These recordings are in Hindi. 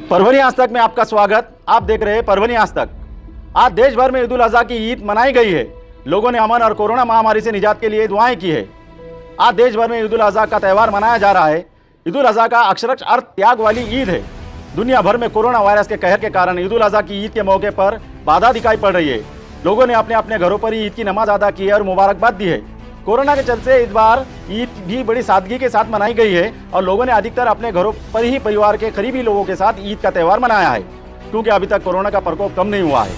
परभनी आज तक में आपका स्वागत। आप देख रहे हैं परभनी आज तक। आज देश भर में ईद उल अजहा की ईद मनाई गई है। लोगों ने अमन और कोरोना महामारी से निजात के लिए दुआएं की है। आज देश भर में ईद उल अजहा का त्यौहार मनाया जा रहा है। ईद उल अजहा का अक्षरश अर्थ त्याग वाली ईद है। दुनिया भर में कोरोना वायरस के कहर के कारण ईद उल अजहा की ईद के मौके पर बाधा दिखाई पड़ रही है। लोगों ने अपने अपने घरों पर ही ईद की नमाज अदा की है और मुबारकबाद दी है। कोरोना के चलते इस बार ईद भी बड़ी सादगी के साथ मनाई गई है और लोगों ने अधिकतर अपने घरों पर ही परिवार के करीबी लोगों के साथ ईद का त्यौहार मनाया है, क्योंकि अभी तक कोरोना का प्रकोप कम नहीं हुआ है।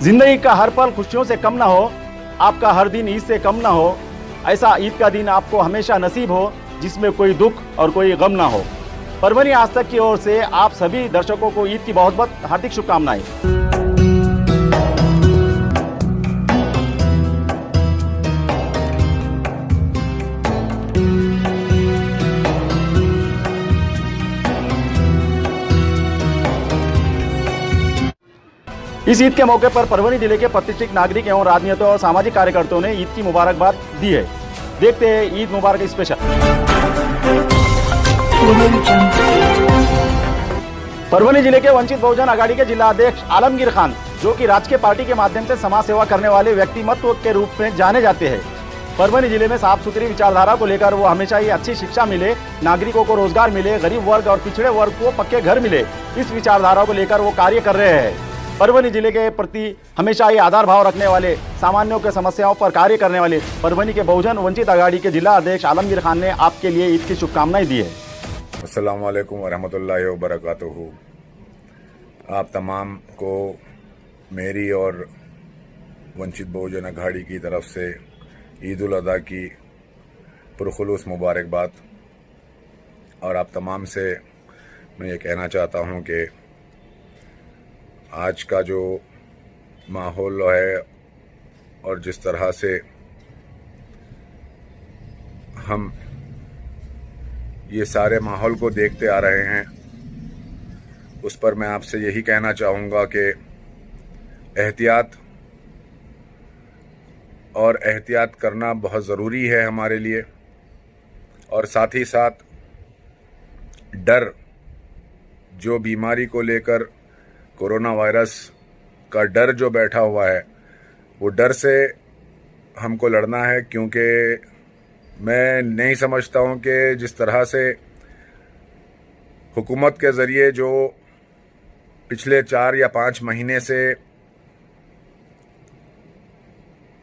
जिंदगी का हर पल खुशियों से कम ना हो, आपका हर दिन ईद से कम ना हो, ऐसा ईद का दिन आपको हमेशा नसीब हो जिसमें कोई दुख और कोई गम ना हो। परभनी आज तक की ओर से आप सभी दर्शकों को ईद की बहुत बहुत हार्दिक शुभकामनाएं। इस ईद के मौके पर परभनी जिले के प्रतिष्ठित नागरिक एवं राजनीतिक और सामाजिक कार्यकर्ताओं ने ईद की मुबारकबाद दी है। देखते हैं ईद मुबारक स्पेशल। परभनी जिले के वंचित बहुजन आघाड़ी के जिला अध्यक्ष आलमगीर खान, जो कि राजकीय पार्टी के माध्यम से समाज सेवा करने वाले व्यक्तिमत्व के रूप में जाने जाते हैं। परभनी जिले में साफ सुथरी विचारधारा को लेकर वो हमेशा ही अच्छी शिक्षा मिले, नागरिकों को रोजगार मिले, गरीब वर्ग और पिछड़े वर्ग को पक्के घर मिले, इस विचारधारा को लेकर वो कार्य कर रहे हैं। परभनी जिले के प्रति हमेशा ही आधार भाव रखने वाले, सामान्यों के समस्याओं पर कार्य करने वाले परभनी के बहुजन वंचित आघाड़ी के जिला अध्यक्ष आलमगीर खान ने आपके लिए ईद की शुभकामनाएं दी है। अस्सलाम वालेकुम वरहमतुल्लाहि वबरकातुहू। आप तमाम को मेरी और वंचित बहुजन आघाड़ी की तरफ से ईद उल अज़हा की पुरखुलूस मुबारकबाद। और आप तमाम से मैं ये कहना चाहता हूँ कि आज का जो माहौल है और जिस तरह से हम ये सारे माहौल को देखते आ रहे हैं, उस पर मैं आपसे यही कहना चाहूँगा कि एहतियात करना बहुत ज़रूरी है हमारे लिए। और साथ ही साथ डर, जो बीमारी को लेकर कोरोना वायरस का डर जो बैठा हुआ है, वो डर से हमको लड़ना है। क्योंकि मैं नहीं समझता हूँ कि जिस तरह से हुकूमत के ज़रिए जो पिछले 4 या 5 महीने से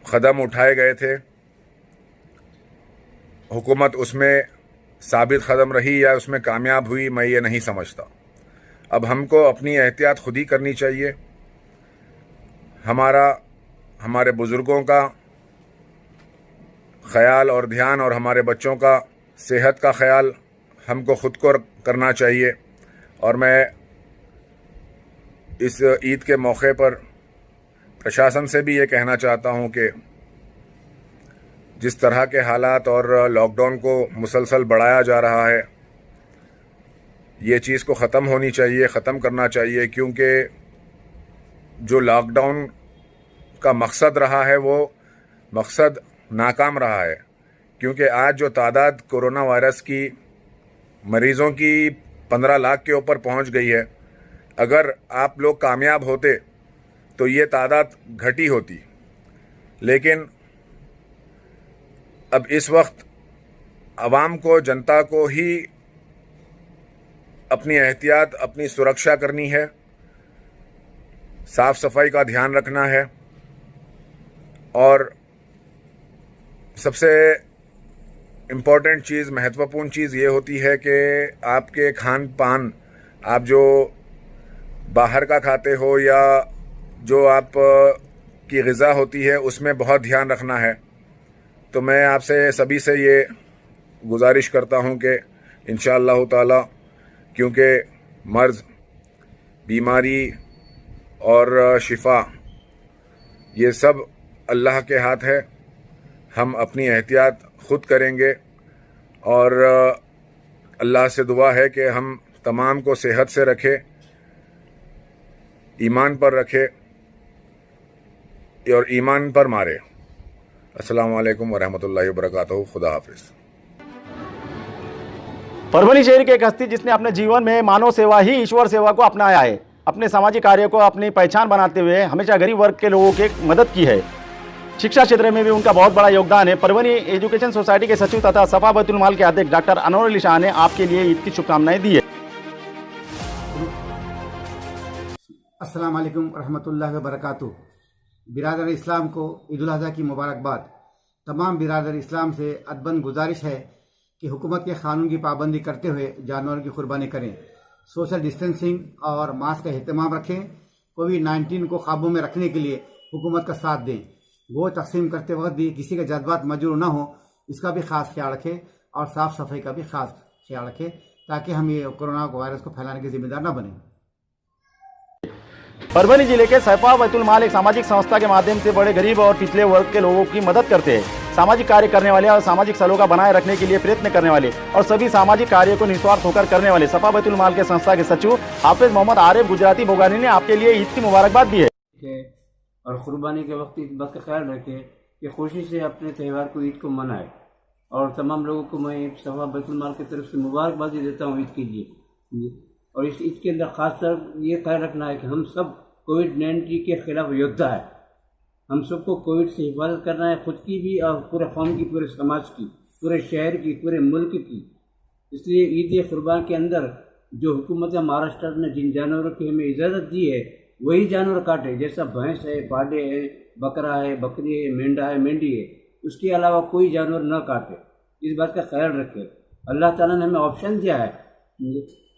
कदम उठाए गए थे, हुकूमत उसमें साबित कदम रही या उसमें कामयाब हुई, मैं ये नहीं समझता। अब हमको अपनी एहतियात खुद ही करनी चाहिए। हमारे बुज़ुर्गों का ख्याल और ध्यान और हमारे बच्चों का सेहत का ख्याल हमको खुद को करना चाहिए। और मैं इस ईद के मौके पर प्रशासन से भी ये कहना चाहता हूँ कि जिस तरह के हालात और लॉकडाउन को मुसलसल बढ़ाया जा रहा है, ये चीज़ को ख़त्म होनी चाहिए, ख़त्म करना चाहिए। क्योंकि जो लॉकडाउन का मकसद रहा है वो मकसद नाकाम रहा है। क्योंकि आज जो तादाद कोरोना वायरस की मरीज़ों की 15 लाख के ऊपर पहुंच गई है, अगर आप लोग कामयाब होते तो ये तादाद घटी होती। लेकिन अब इस वक्त आवाम को, जनता को ही अपनी एहतियात, अपनी सुरक्षा करनी है, साफ़ सफाई का ध्यान रखना है। और सबसे इम्पॉर्टेंट चीज़, महत्वपूर्ण चीज़ ये होती है कि आपके खान पान, आप जो बाहर का खाते हो या जो आप की ग़िज़ा होती है, उसमें बहुत ध्यान रखना है। तो मैं आपसे सभी से ये गुजारिश करता हूँ कि इंशाअल्लाह ताला, क्योंकि मर्ज़, बीमारी और शिफा ये सब अल्लाह के हाथ है। हम अपनी एहतियात खुद करेंगे और अल्लाह से दुआ है कि हम तमाम को सेहत से रखे, ईमान पर रखे और ईमान पर मारे। अस्सलाम वालेकुम वरहमतुल्लाहि वबरकातुहू। खुदा हाफिज़। परभनी शहर की एक हस्ती जिसने अपने जीवन में मानव सेवा ही ईश्वर सेवा को अपनाया है, अपने सामाजिक कार्य को अपनी पहचान बनाते हुए हमेशा गरीब वर्ग के लोगों की मदद की है। शिक्षा क्षेत्र में भी उनका बहुत बड़ा योगदान है। परभनी एजुकेशन सोसाइटी के सचिव तथा सफा बैतुल माल के अध्यक्ष डॉक्टर अनवर अली शाह ने आपके लिए ईद की शुभकामनाएं दी है। अस्सलाम वालेकुम रहमतुल्लाहि व बरकातुहू। बिरादर इस्लाम को ईद उल अज़हा की मुबारकबाद। तमाम बिरादर इस्लाम से अदबन गुजारिश है कि हुकूमत के कानून की पाबंदी करते हुए जानवरों की कुर्बानी करें, सोशल डिस्टेंसिंग और मास्क का एहतमाम रखें, कोविड-19 को काबू में रखने के लिए हुकूमत का साथ दें। वो तकसीम करते वक्त भी किसी के जज्बात मजरूर ना हो, इसका भी खास ख्याल रखें और साफ़ सफाई का भी खास ख्याल रखें ताकि हम ये कोरोना वायरस को फैलाने के जिम्मेदार ना बने। परभनी जिले के सफा बैतुल माल एक सामाजिक संस्था के माध्यम से बड़े गरीब और पिछले वर्ग के लोगों की मदद करते हैं। सामाजिक कार्य करने वाले और सामाजिक सलोखा बनाए रखने के लिए प्रयत्न करने वाले और सभी सामाजिक कार्य को निस्वार्थ होकर करने वाले सफा बैतुल माल के संस्था के सचिव हाफिज मोहम्मद आरिफ गुजराती बोगानी ने आपके लिए ईद की मुबारकबाद दी है। और कुर्बानी के वक्त इस बात का ख्याल रखें कि खुशी से अपने त्यौहार को ईद को मनाए। और तमाम लोगों को मैं सफा बैतुल माल की तरफ से मुबारकबादी देता हूँ ईद के लिए। और इस ईद के अंदर खासकर ये ख्याल रखना है कि हम सब कोविड-19 के खिलाफ योद्धा है। हम सबको कोविड से हिफाजत करना है, खुद की भी और पूरे कौम की, पूरे समाज की, पूरे शहर की, पूरे मुल्क की। इसलिए ईद कुर्बान के अंदर जो हुकूमत महाराष्ट्र ने जिन जानवरों की हमें इजाज़त दी है वही जानवर काटे, जैसा भैंस है, पाडे है, बकरा है, बकरी है, मेंढा है, मेंढी है, उसके अलावा कोई जानवर न काटे। इस बात का ख्याल रखें। अल्लाह ताला ने हमें ऑप्शन दिया है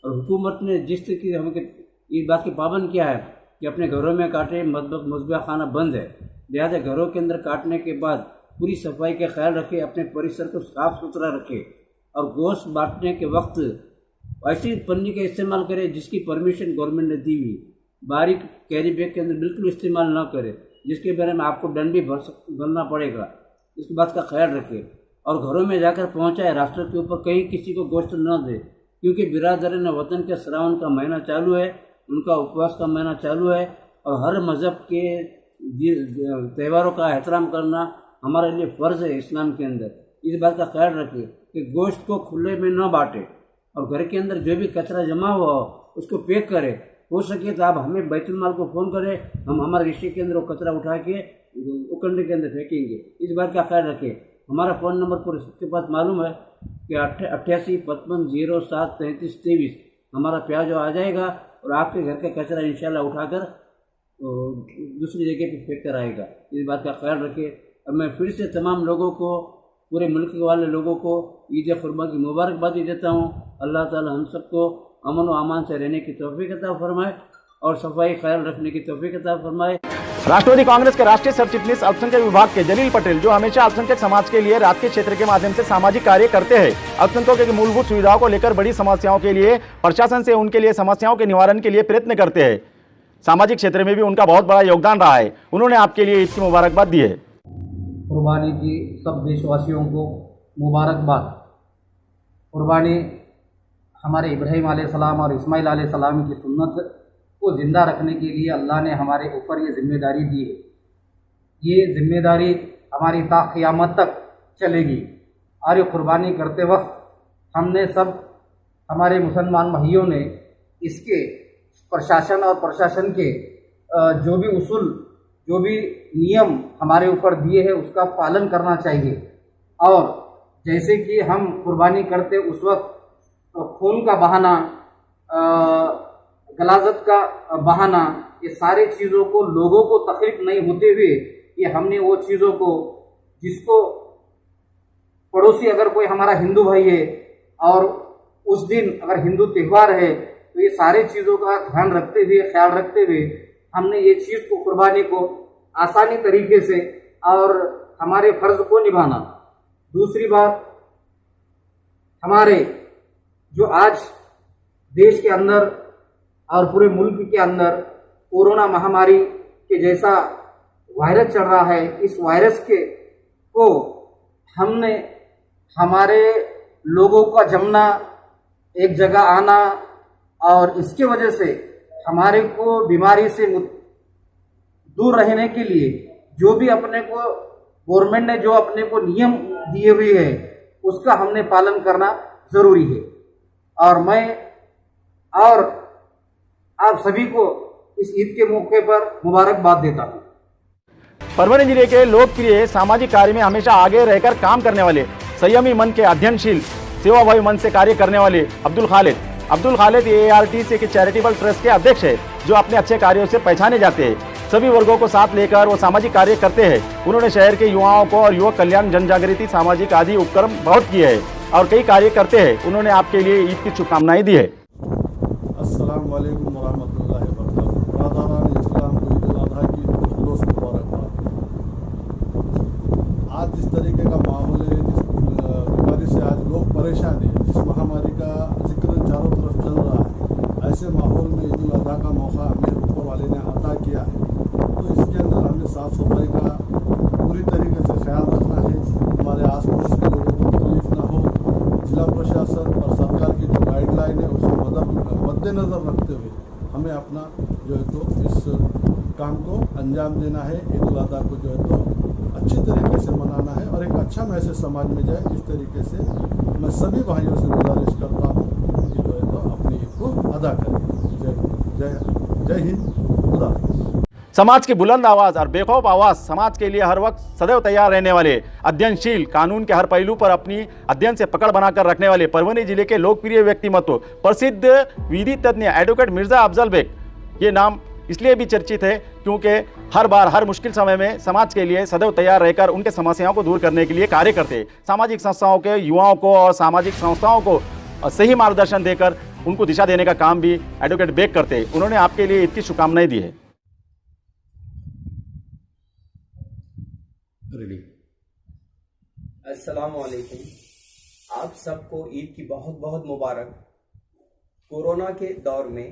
और हुकूमत ने जिस तरीके से हमें इस बात की पाबंद किया है कि अपने घरों में काटे, मसबा खाना बंद है, लिहाजा घरों के अंदर काटने के बाद पूरी सफाई का ख्याल रखें, अपने परिसर को साफ़ सुथरा रखें और गोश्त बांटने के वक्त ऐसी पन्नी का इस्तेमाल करें जिसकी परमिशन गवर्नमेंट ने दी हुई। बारीक कैरी बैग के अंदर बिल्कुल इस्तेमाल ना करें, जिसके बारे में आपको दंड भी भरना पड़ेगा। इस बात का ख्याल रखें और घरों में जाकर पहुँचाए, रास्ते के ऊपर कहीं किसी को गोश्त न दे, क्योंकि बिरादरीन वतन के श्रावण का महीना चालू है, उनका उपवास का महीना चालू है और हर मज़हब के त्यौहारों का एहतराम करना हमारे लिए फ़र्ज़ है इस्लाम के अंदर। इस बात का ख्याल रखें कि गोश्त को खुले में न बांटें और घर के अंदर जो भी कचरा जमा हुआ हो उसको पैक करें। हो सके तो आप हमें बैतुल माल को फ़ोन करें, हम हमारे रिश्ते के अंदर वो कचरा उठा के उकंडे के अंदर फेंकेंगे। इस बात का ख्याल रखें। हमारा फ़ोन नंबर पूरे सबके पास मालूम है कि 8855073323 हमारा प्याज आ जाएगा और आपके घर का कचरा इंशाल्लाह उठाकर दूसरी जगह पे फेंक कर आएगा। इस बात का ख्याल रखें। अब मैं फिर से तमाम लोगों को, पूरे मुल्क वाले लोगों को ईद कुर्बान की मुबारकबादी देता हूँ। अल्लाह ताला हम सबको अमन व अमान से रहने की तौफीक अता फरमाए और सफाई ख्याल रखने की तौफीक अता फरमाए। राष्ट्रवादी कांग्रेस के राष्ट्रीय सह चिटनीस अल्पसंख्यक विभाग के जलील पटेल, जो हमेशा अल्पसंख्यक समाज के लिए राजकीय क्षेत्र के माध्यम से सामाजिक कार्य करते हैं, अल्पसंख्यकों की मूलभूत सुविधाओं को लेकर बड़ी समस्याओं के लिए प्रशासन से उनके लिए समस्याओं के निवारण के लिए प्रयत्न करते हैं। सामाजिक क्षेत्र में भी उनका बहुत बड़ा योगदान रहा है। उन्होंने आपके लिए ईद की मुबारकबाद दी है। कुर्बानी की सब देशवासियों को मुबारकबाद। कुर्बानी हमारे इब्राहीम अलैहिस्सलाम और इस्माइल अलैहिस्सलाम की सुन्नत को ज़िंदा रखने के लिए अल्लाह ने हमारे ऊपर ये जिम्मेदारी दी है। ये जिम्मेदारी हमारी ता क़यामत तक चलेगी और ये कुर्बानी करते वक्त हमने सब, हमारे मुसलमान भाइयों ने इसके प्रशासन और प्रशासन के जो भी उसूल, जो भी नियम हमारे ऊपर दिए हैं उसका पालन करना चाहिए। और जैसे कि हम कुर्बानी करते उस वक्त खून का बहाना, गलाजत का बहाना, ये सारे चीज़ों को लोगों को तकलीफ नहीं होते हुए ये हमने वो चीज़ों को, जिसको पड़ोसी अगर कोई हमारा हिंदू भाई है और उस दिन अगर हिंदू त्यौहार है तो ये सारे चीज़ों का ध्यान रखते हुए, ख्याल रखते हुए हमने ये चीज़ को, कुर्बानी को आसानी तरीके से और हमारे फ़र्ज़ को निभाना। दूसरी बात, हमारे जो आज देश के अंदर और पूरे मुल्क के अंदर कोरोना महामारी के जैसा वायरस चल रहा है, इस वायरस को हमने, हमारे लोगों का जमना, एक जगह आना और इसके वजह से हमारे को बीमारी से दूर रहने के लिए जो भी अपने को गवर्नमेंट ने जो अपने को नियम दिए हुए हैं उसका हमने पालन करना ज़रूरी है। और मैं और आप सभी को इस ईद के मौके पर मुबारकबाद देता हूँ। परभनी जिले के लोकप्रिय सामाजिक कार्य में हमेशा आगे रहकर काम करने वाले, संयमी मन के, अध्ययनशील, सेवाभावी मन से कार्य करने वाले अब्दुल खालिद AARTC के चैरिटेबल ट्रस्ट के अध्यक्ष है, जो अपने अच्छे कार्यों से पहचाने जाते हैं। सभी वर्गों को साथ लेकर वो सामाजिक कार्य करते हैं। उन्होंने शहर के युवाओं को और युवक कल्याण, जनजागृति, सामाजिक आदि उपक्रम बहुत किए हैं और कई कार्य करते हैं। उन्होंने आपके लिए ईद की शुभकामनाएं दी है। अस्सलाम वालेकुम वरहमतुल्लाहि वबरकातुहू। बरदारान इस्लाम को ईद उल अज़हा की खुलूस मुबारकबाद। आज जिस तरीके का माहौल है, जिस बीमारी से आज लोग परेशान हैं, जिस महामारी का जिक्र चारों तरफ चल रहा है, ऐसे माहौल में ईद उल अज़हा का मौका हमें ऊपर वाले ने अता किया है, तो इसके अंदर हमें साफ़ सफाई का पूरी तरीके से ख्याल रखना है। हमारे आस पड़ोस के लोगों को तकलीफ ना हो। जिला प्रशासन और सरकार की जो गाइडलाइन है उसको मद्देनज़र रखते हुए हमें अपना जो है तो इस काम को अंजाम देना है। ईद उल अज़हा को जो है तो अच्छी तरीके से मनाना है और एक अच्छा मैसेज समाज में जाए। इस तरीके से मैं सभी भाइयों से गुजारिश करता हूँ कि जो है तो अपनी ईद को अदा करें। जय हिंद, खुदा। समाज की बुलंद आवाज और बेखौफ आवाज, समाज के लिए हर वक्त सदैव तैयार रहने वाले, अध्ययनशील, कानून के हर पहलू पर अपनी अध्ययन से पकड़ बनाकर रखने वाले परभनी जिले के लोकप्रिय व्यक्तिमत्व, प्रसिद्ध विधि तज्ञ एडवोकेट मिर्जा अफजल बेग, ये नाम इसलिए भी चर्चित है क्योंकि हर बार हर मुश्किल समय में समाज के लिए सदैव तैयार रहकर उनके समस्याओं को दूर करने के लिए कार्य करते हैं। सामाजिक संस्थाओं के युवाओं को और सामाजिक संस्थाओं को सही मार्गदर्शन देकर उनको दिशा देने का काम भी एडवोकेट बेग करते हैं। उन्होंने आपके लिए ईद की शुभकामनाएं दी है। अस्सलाम वालेकुम। आप सबको ईद की बहुत बहुत मुबारक। कोरोना के दौर में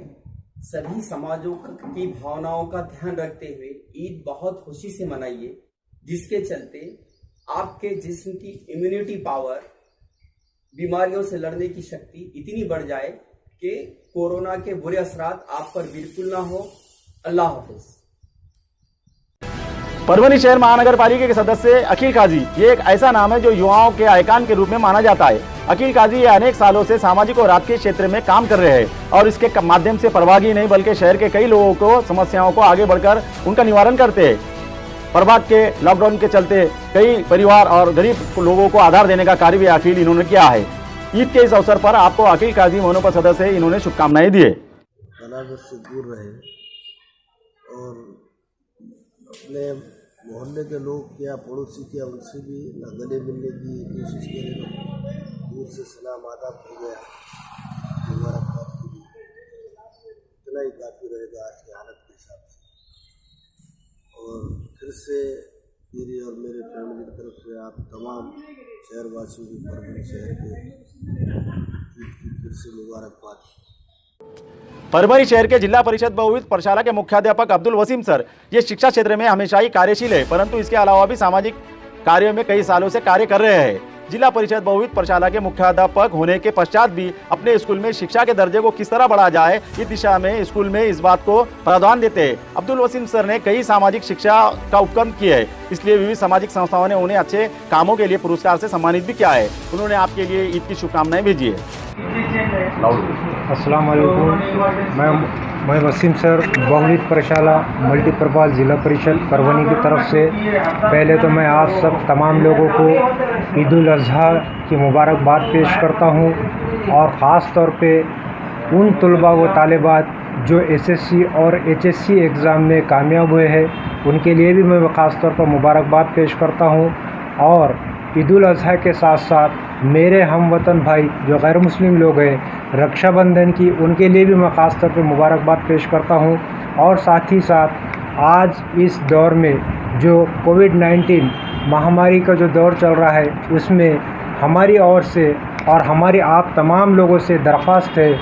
सभी समाजों की भावनाओं का ध्यान रखते हुए ईद बहुत खुशी से मनाइए, जिसके चलते आपके जिस्म की इम्यूनिटी पावर, बीमारियों से लड़ने की शक्ति इतनी बढ़ जाए कि कोरोना के बुरे असरात आप पर बिल्कुल ना हो। अल्लाह हाफिज। परभनी शहर महानगर पालिका के सदस्य अकील काजी, ये एक ऐसा नाम है जो युवाओं के आइकॉन के रूप में माना जाता है। अकील काजी ये अनेक सालों से सामाजिक और राजकीय क्षेत्र में काम कर रहे हैं और इसके माध्यम से परवागी नहीं बल्कि शहर के कई लोगों को समस्याओं को आगे बढ़कर उनका निवारण करते हैं। प्रभात के लॉकडाउन के चलते कई परिवार और गरीब लोगों को आधार देने का कार्य भी अकील इन्होंने किया है। ईद के इस अवसर पर आपको अकील काजी मोनोपा सदस्य इन्होंने शुभकामनाएं दी है। से दूर रहे और अपने मोहल्ले के लोग या पड़ोसी क्या उनसे भी न गले मिलने की कोशिश करें। दूर से सलाम आदाब हो गया, मुबारकबाद की भी इतना ही काफ़ी रहेगा आज की हालत के हिसाब से। और फिर से मेरी और मेरे फैमिली की तरफ से आप तमाम शहरवासियों की, परभनी शहर के ईद की फिर से मुबारकबाद। परभनी शहर के जिला परिषद बहुविध पाठशाला के मुख्याध्यापक अब्दुल वसीम सर, ये शिक्षा क्षेत्र में हमेशा ही कार्यशील है, परंतु इसके अलावा भी सामाजिक कार्यों में कई सालों से कार्य कर रहे हैं। जिला परिषद बहुविध पाठशाला के मुख्याध्यापक होने के पश्चात भी अपने स्कूल में शिक्षा के दर्जे को किस तरह बढ़ाया जाए, इस दिशा में स्कूल में इस बात को प्रावधान देते हैं। अब्दुल वसीम सर ने कई सामाजिक शिक्षा का उपक्रम किए हैं, इसलिए विविध सामाजिक संस्थाओं ने उन्हें अच्छे कामों के लिए पुरस्कार से सम्मानित भी किया है। उन्होंने आपके लिए ईद की शुभकामनाएं भेजी है। अस्सलाम वालेकुम। मैं वसीम सर, बहुविध पाठशाला मल्टीपर्पज़ जिला परिषद परभनी की तरफ से पहले तो मैं आप सब तमाम लोगों को ईद उल अज़हा की मुबारकबाद पेश करता हूं और ख़ास तौर पे उन तलबा व तालिबात जो एसएससी और एचएससी एग्ज़ाम में कामयाब हुए हैं, उनके लिए भी मैं ख़ास तौर पर मुबारकबाद पेश करता हूं। और ईद उल अज़हा के साथ साथ मेरे हमवतन भाई जो गैर मुस्लिम लोग हैं, रक्षाबंधन की, उनके लिए भी मैं ख़ास तौर पर मुबारकबाद पेश करता हूं। और साथ ही साथ आज इस दौर में जो कोविड-19 महामारी का जो दौर चल रहा है, उसमें हमारी ओर से और हमारी आप तमाम लोगों से दरख्वास्त है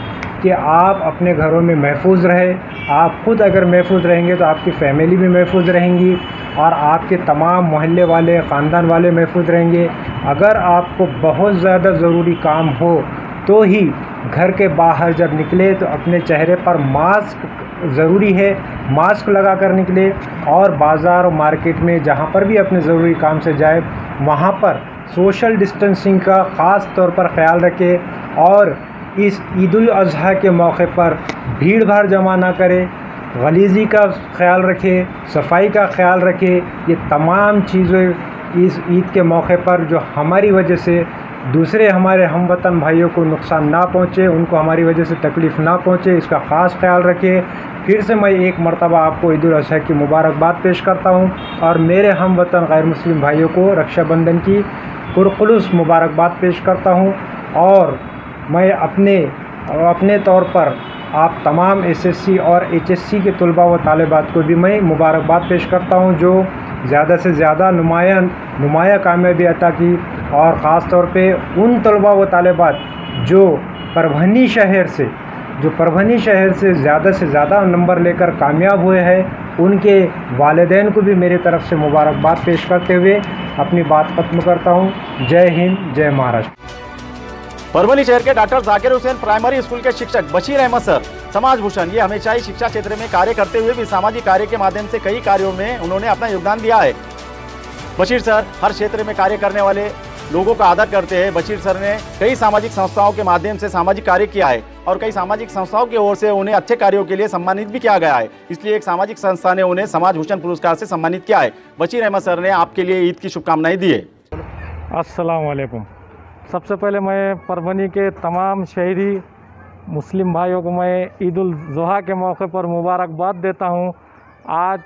कि आप अपने घरों में महफूज रहें। आप खुद अगर महफूज रहेंगे तो आपकी फैमिली भी महफूज रहेंगी और आपके तमाम मोहल्ले वाले, ख़ानदान वाले महफूज रहेंगे। अगर आपको बहुत ज़्यादा ज़रूरी काम हो तो ही घर के बाहर जब निकले तो अपने चेहरे पर मास्क ज़रूरी है, मास्क लगा कर निकले। और बाज़ार और मार्केट में जहाँ पर भी अपने ज़रूरी काम से जाए, वहाँ पर सोशल डिस्टेंसिंग का ख़ास तौर पर ख्याल रखें और इस ईद उल अज़हा के मौके पर भीड़ भाड़ जमा ना करे, गलीज़ी का ख्याल रखे, सफाई का ख्याल रखे। ये तमाम चीज़ें इस ईद के मौके पर जो हमारी वजह से दूसरे हमारे हमवतन भाइयों को नुकसान ना पहुँचे, उनको हमारी वजह से तकलीफ़ ना पहुँचे, इसका ख़ास ख्याल रखें। फिर से मैं एक मरतबा आपको ईद उल अज़हा की मुबारकबाद पेश करता हूँ और मेरे हमवतन गैर मुस्लिम भाइयों को रक्षाबंधन की पुरखुलूस मुबारकबाद पेश करता हूँ। और मैं अपने तौर पर आप तमाम एसएससी और एचएससी के तलबा व तालिबात को भी मैं मुबारकबाद पेश करता हूँ जो ज़्यादा से ज़्यादा नुमाया कामयाबी अता की। और ख़ास तौर पे उन तलबा व तालिबात जो परभनी शहर से ज़्यादा नंबर लेकर कामयाब हुए हैं, उनके वालिदैन को भी मेरी तरफ़ से मुबारकबाद पेश करते हुए अपनी बात ख़त्म करता हूँ। जय हिंद, जय महाराष्ट्र। परभनी शहर के doctor Zakir Hussain primary school के शिक्षक बशीर अहमद सर समाज भूषण, ये हमेशा ही शिक्षा क्षेत्र में कार्य करते हुए भी सामाजिक कार्य के माध्यम से कई कार्यों में उन्होंने अपना योगदान दिया है। बशीर सर हर क्षेत्र में कार्य करने वाले लोगों का आदर करते हैं। बशीर सर ने कई सामाजिक संस्थाओं के माध्यम से सामाजिक कार्य किया है और कई सामाजिक संस्थाओं की ओर से उन्हें अच्छे कार्यों के लिए सम्मानित भी किया गया है। इसलिए एक सामाजिक संस्था ने उन्हें समाज भूषण पुरस्कार से सम्मानित किया है। बशीर अहमद सर ने आपके लिए ईद की शुभकामनाएं दी है। अस्सलाम वालेकुम। सबसे पहले मैं परभनी के तमाम शहरी मुस्लिम भाइयों को मैं ईद उल ज़ुहा के मौके पर मुबारकबाद देता हूं। आज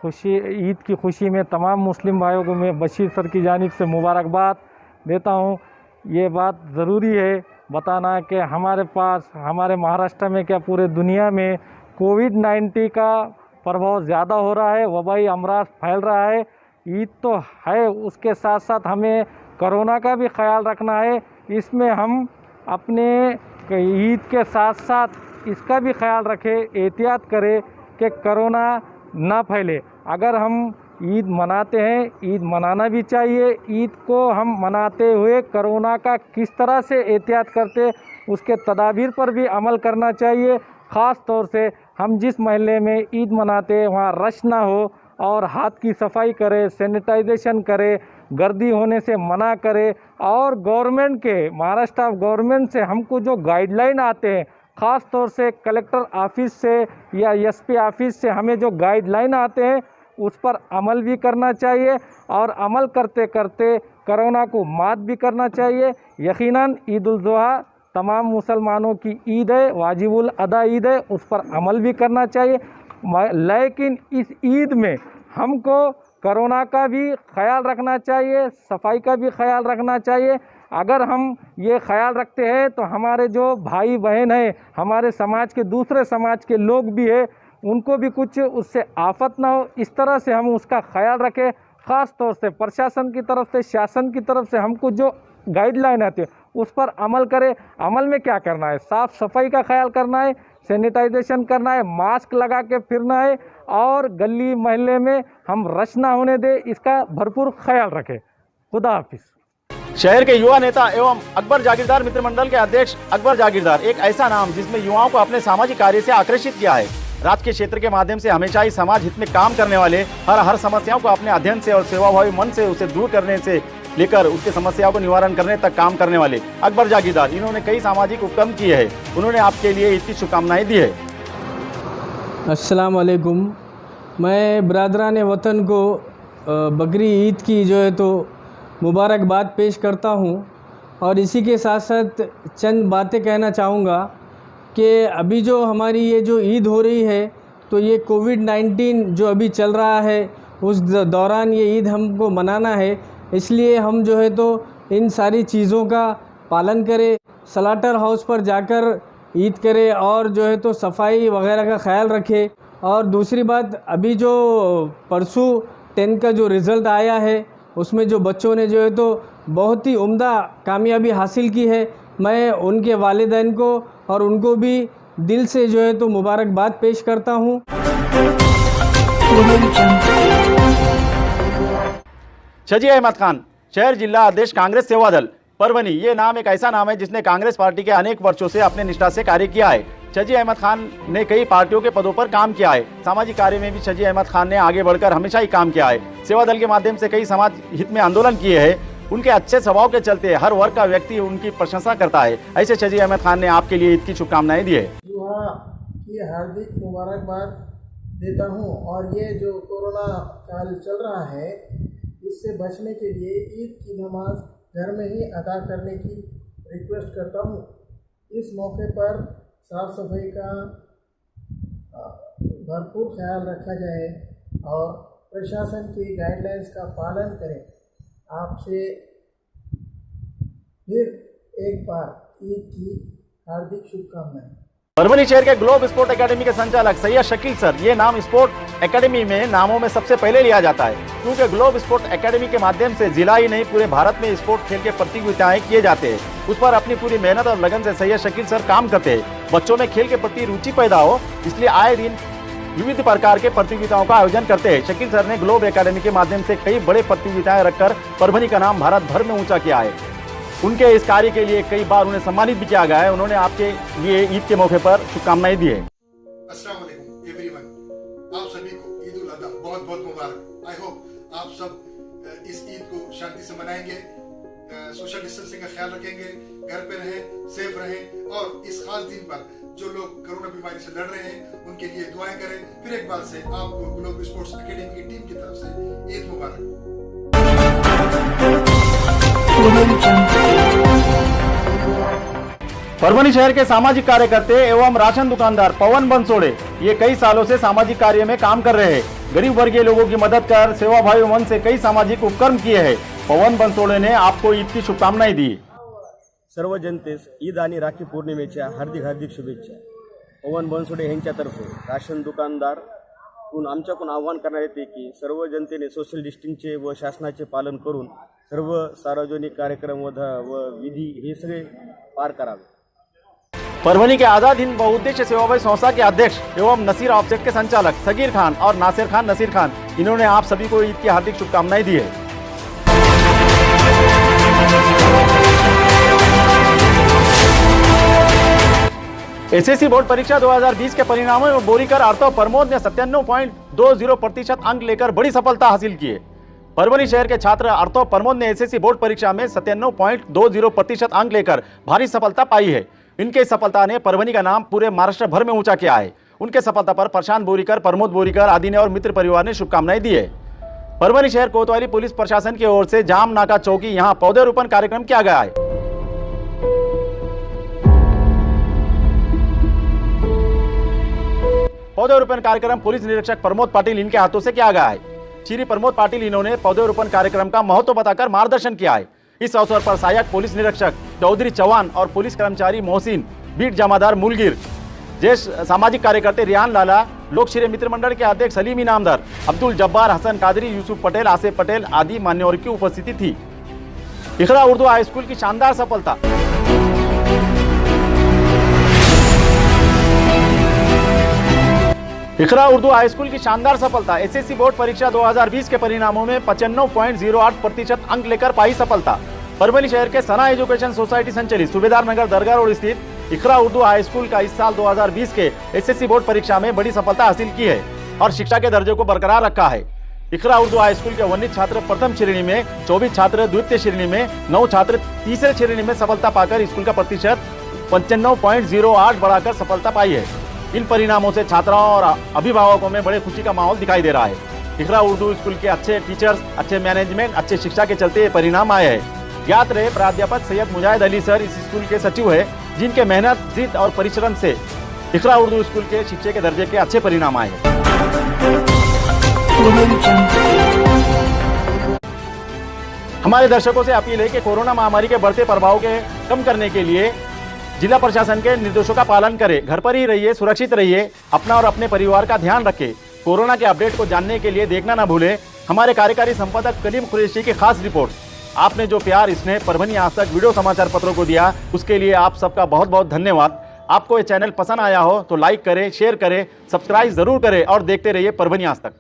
ईद की खुशी में तमाम मुस्लिम भाइयों को मैं बशीर सर की जानिब से मुबारकबाद देता हूं। ये बात ज़रूरी है बताना कि हमारे महाराष्ट्र में क्या पूरे दुनिया में कोविड-19 का प्रभाव ज़्यादा हो रहा है, वबाई अमराज फैल रहा है। ईद तो है, उसके साथ साथ हमें कोरोना का भी ख्याल रखना है। इसमें हम अपने ईद के साथ साथ इसका भी ख्याल रखें, एहतियात करें कि कोरोना ना फैले। अगर हम ईद मनाते हैं, ईद मनाना भी चाहिए। ईद को हम मनाते हुए कोरोना का किस तरह से एहतियात करते, उसके तदाबीर पर भी अमल करना चाहिए। ख़ास तौर से हम जिस महल्ले में ईद मनाते हैं वहाँ रश ना हो और हाथ की सफाई करें, सैनिटाइजेशन करें, गर्दी होने से मना करें। और गवर्नमेंट के महाराष्ट्र गवर्नमेंट से हमको जो गाइडलाइन आते हैं, ख़ास तौर से कलेक्टर ऑफिस से या एसपी ऑफिस से हमें जो गाइडलाइन आते हैं उस पर अमल भी करना चाहिए और अमल करते करते कोरोना को मात भी करना चाहिए। यकीनन ईद उल ज़ुहा तमाम मुसलमानों की ईद है, वाजिबुल अदा ईद है, उस पर अमल भी करना चाहिए। लेकिन इस ईद में हमको कोरोना का भी ख्याल रखना चाहिए, सफाई का भी ख्याल रखना चाहिए। अगर हम ये ख्याल रखते हैं तो हमारे जो भाई बहन हैं, हमारे समाज के दूसरे समाज के लोग भी हैं, उनको भी कुछ उससे आफत ना हो, इस तरह से हम उसका ख्याल रखें। ख़ास तौर से प्रशासन की तरफ से, शासन की तरफ से हमको जो गाइडलाइन आती है उस पर अमल करें। अमल में क्या करना है? साफ़ सफाई का ख्याल करना है, सैनिटाइजेशन करना है, मास्क लगा के फिरना है और गली मोहल्ले में हम रश ना होने दें, इसका भरपूर ख्याल रखें। खुदा हाफिज़। शहर के युवा नेता एवं अकबर जागीरदार मित्र मंडल के अध्यक्ष अकबर जागीरदार एक ऐसा नाम जिसमें युवाओं को अपने सामाजिक कार्य से आकर्षित किया है। राजकीय क्षेत्र के माध्यम से हमेशा ही समाज हित में काम करने वाले, हर समस्याओं को अपने अध्ययन से और सेवाभावी मन से उसे दूर करने से लेकर उसके समस्याओं को निवारण करने तक काम करने वाले अकबर जागीरदार, इन्होंने कई सामाजिक उपक्रम किए हैं। उन्होंने आपके लिए ईद की शुभकामनाएं दी है। अस्सलाम वालेकुम। मैं बरादरान वतन को बकरी ईद की जो है तो मुबारकबाद पेश करता हूँ और इसी के साथ साथ चंद बातें कहना चाहूँगा कि अभी जो हमारी ये जो ईद हो रही है तो ये कोविड-19 जो अभी चल रहा है उस दौरान ये ईद हमको मनाना है। इसलिए हम जो है तो इन सारी चीज़ों का पालन करें, स्लाटर हाउस पर जाकर ईद करें और जो है तो सफाई वगैरह का ख्याल रखें। और दूसरी बात, अभी जो परसों 10 का जो रिज़ल्ट आया है उसमें जो बच्चों ने जो है तो बहुत ही उम्दा कामयाबी हासिल की है, मैं उनके वालिदैन को और उनको भी दिल से जो है तो मुबारकबाद पेश करता हूँ। छजी अहमद खान, शहर जिला अध्यक्ष कांग्रेस सेवा दल परभनी, ये नाम एक ऐसा नाम है जिसने कांग्रेस पार्टी के अनेक वर्षों से अपने निष्ठा से कार्य किया है। छजी अहमद खान ने कई पार्टियों के पदों पर काम किया है। सामाजिक कार्य में भी छजी अहमद खान ने आगे बढ़कर हमेशा ही काम किया है। सेवा दल के माध्यम से कई समाज हित में आंदोलन किए हैं उनके अच्छे स्वभाव के चलते हर वर्ग का व्यक्ति उनकी प्रशंसा करता है। ऐसे शजी अहमद खान ने आपके लिए ईद की शुभकामनाएं दी है। जुहा की हार्दिक मुबारकबाद देता हूँ और ये जो कोरोना काल चल रहा है इससे बचने के लिए ईद की नमाज घर में ही अदा करने की रिक्वेस्ट करता हूँ। इस मौके पर साफ सफाई का भरपूर ख्याल रखा जाए और प्रशासन की गाइडलाइंस का पालन करें। आपसे फिर एक बार ईद की हार्दिक शुभकामनाएं। परभनी शहर के ग्लोब स्पोर्ट एकेडमी के संचालक सैयद शकील सर, ये नाम स्पोर्ट एकेडमी में नामों में सबसे पहले लिया जाता है, क्योंकि ग्लोब स्पोर्ट एकेडमी के माध्यम से जिला ही नहीं पूरे भारत में स्पोर्ट खेल के प्रतियोगिताएं किए जाते हैं। उस पर अपनी पूरी मेहनत और लगन से सैयद शकील सर काम करते हैं। बच्चों में खेल के प्रति रुचि पैदा हो, इसलिए आए दिन विविध प्रकार के प्रतियोगिताओं का आयोजन करते हैं। शकील सर ने ग्लोब एकेडमी के माध्यम से कई बड़े प्रतियोगिताएं रखकर परभनी का नाम भारत भर में ऊंचा किया है। उनके इस कार्य के लिए कई बार उन्हें सम्मानित भी किया गया है। उन्होंने आपके लिए ईद के मौके पर शुभकामनाएं दी है। अस्सलाम वालेकुम एवरीवन, आप सभी को ईद उल अज़हा बहुत बहुत मुबारक। आई होप आप सब इस ईद को शांति से मनाएंगे, सोशल डिस्टेंसिंग का ख्याल रखेंगे, घर पे रहें, सेफ रहें और इस खास दिन पर जो लोग कोरोना बीमारी से लड़ रहे हैं उनके लिए दुआएं करें। फिर एक बार से आपको ग्लोब स्पोर्ट्स एकेडमी की टीम की तरफ से ईद मुबारक। परभनी शहर के सामाजिक कार्यकर्ते एवं राशन दुकानदार पवन बंसोड़े ये कई सालों से सामाजिक कार्य में काम कर रहे हैं। गरीब वर्गीय लोगों की मदद कर सेवा भावी मन से कई सामाजिक उपक्रम किए हैं। पवन बंसोड़े ने आपको ईद की शुभकामनाएं दी। सर्व जनतेस ईद आणि राखी पौर्णिमेच्या हार्दिक हार्दिक शुभेच्छा। पवन बनसोडे यांच्यातर्फे राशन दुकानदार आमच्याकडून आवाहन करण्यात येते की सर्व जनतेने सोशल डिस्टन्सचे व शासनाचे पालन करून सर्व सार्वजनिक कार्यक्रम व विधी हे सगळे पार करावे। परभनी के आजाद हिंद बहुउद्देश्य सेवाभावी संस्था के अध्यक्ष एवं नसीर ऑफसेट के संचालक सगीर खान और नासिर खान नसीर खान, इन्होंने आप सभी को ईद की हार्दिक शुभकामनाएं दी है। एसएससी बोर्ड परीक्षा 2020 के परिणामों में बोरीकर आर्तो प्रमोद ने 97.20% अंक लेकर बड़ी सफलता हासिल की है। परभनी शहर के छात्र आर्तो प्रमोद ने एसएससी बोर्ड परीक्षा में 97.20% अंक लेकर भारी सफलता पाई है। इनके सफलता ने परभनी का नाम पूरे महाराष्ट्र भर में ऊंचा किया है। उनके सफलता पर प्रशांत बोरीकर, प्रमोद बोरीकर आदि ने और मित्र परिवार ने शुभकामनाएं दी है। परभनी शहर कोतवाली पुलिस प्रशासन की ओर से जाम नाका चौकी यहाँ पौधरोपण कार्यक्रम किया गया है। पौधरोपण कार्यक्रम पुलिस निरीक्षक प्रमोद पाटिल इनके हाथों से किया गया है। श्री प्रमोद पाटिल इन्होंने पौधरोपण कार्यक्रम का महत्व बताकर मार्गदर्शन किया है। इस अवसर पर सहायक पुलिस निरीक्षक चौधरी चौहान और पुलिस कर्मचारी मोहसिन, बीट जमादार मूलगिर, ज्येष्ठ सामाजिक कार्यकर्ते रियान लाला, लोक श्रेय मित्र मंडल के अध्यक्ष सलीम इनामदार, अब्दुल जब्बार, हसन कादरी, यूसुफ पटेल, आसिफ पटेल आदि मान्यवरों की उपस्थिति थी। इकरा उर्दू हाई स्कूल की शानदार सफलता। इकरा उर्दू हाई स्कूल की शानदार सफलता। एसएससी बोर्ड परीक्षा 2020 के परिणामों में 95.08% अंक लेकर पाई सफलता। परभनी शहर के सना एजुकेशन सोसाइटी संचालित सूबेदार नगर दरगाह रोड स्थित इकरा उर्दू हाई स्कूल का इस साल 2020 के एसएससी बोर्ड परीक्षा में बड़ी सफलता हासिल की है और शिक्षा के दर्जे को बरकरार रखा है। इकरा उर्दू हाई स्कूल के 19 छात्र प्रथम श्रेणी में, 24 छात्र द्वितीय श्रेणी में, 9 छात्र तीसरे श्रेणी में सफलता पाकर स्कूल का प्रतिशत 95.08 बढ़ाकर सफलता पाई है। इन परिणामों से छात्राओं और अभिभावकों में बड़े खुशी का माहौल दिखाई दे रहा है। इकरा उर्दू स्कूल के अच्छे टीचर्स, अच्छे मैनेजमेंट, अच्छे शिक्षा के चलते ये परिणाम आए हैं। ज्ञात रहे प्राध्यापक सैयद मुजाहिद अली सर इस स्कूल के सचिव है, जिनके मेहनत, जिद और परिश्रम से इकरा उर्दू स्कूल के शिक्षक के दर्जे के अच्छे परिणाम आए हैं। हमारे दर्शकों से अपील है कि कोरोना महामारी के बढ़ते प्रभाव के कम करने के लिए जिला प्रशासन के निर्देशों का पालन करें, घर पर ही रहिए, सुरक्षित रहिए, अपना और अपने परिवार का ध्यान रखें। कोरोना के अपडेट को जानने के लिए देखना न भूलें हमारे कार्यकारी संपादक कलीम कुरैशी की खास रिपोर्ट। आपने जो प्यार इसने परभनी आज तक वीडियो समाचार पत्रों को दिया, उसके लिए आप सबका बहुत बहुत धन्यवाद। आपको ये चैनल पसंद आया हो तो लाइक करें, शेयर करें, सब्सक्राइब जरूर करें और देखते रहिए परभनी आज तक।